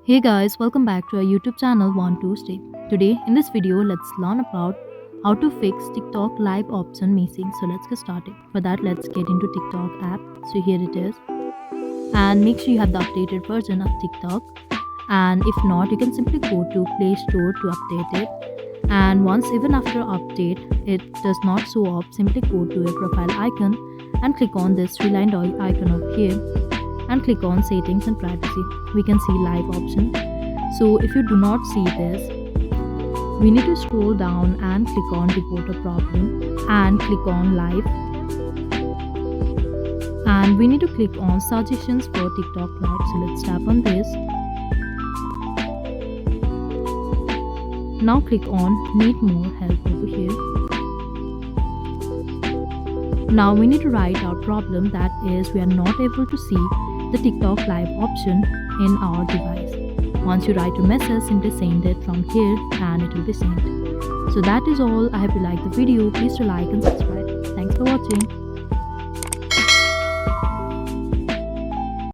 Hey guys, welcome back to our YouTube channel Want to Stay. Today in this video, let's learn about how to fix TikTok live option missing. So let's get started. For that, let's get into TikTok app. So here it is. And make sure you have the updated version of TikTok. And if not, you can simply go to Play Store to update it. And once even after update, it does not show up, simply go to your profile icon and click on this three-lined icon over here and click on settings and privacy. We can see live option. So if you do not see this, we need to scroll down and click on report a problem and click on live, and we need to click on suggestions for TikTok live. So let's tap on this. Now click on need more help over here. Now we need to write our problem, that is we are not able to see the TikTok live option in our device. Once you write a message, simply send it from here and it will be sent. So that is all. I hope you liked the video. Please do like and subscribe. Thanks for watching.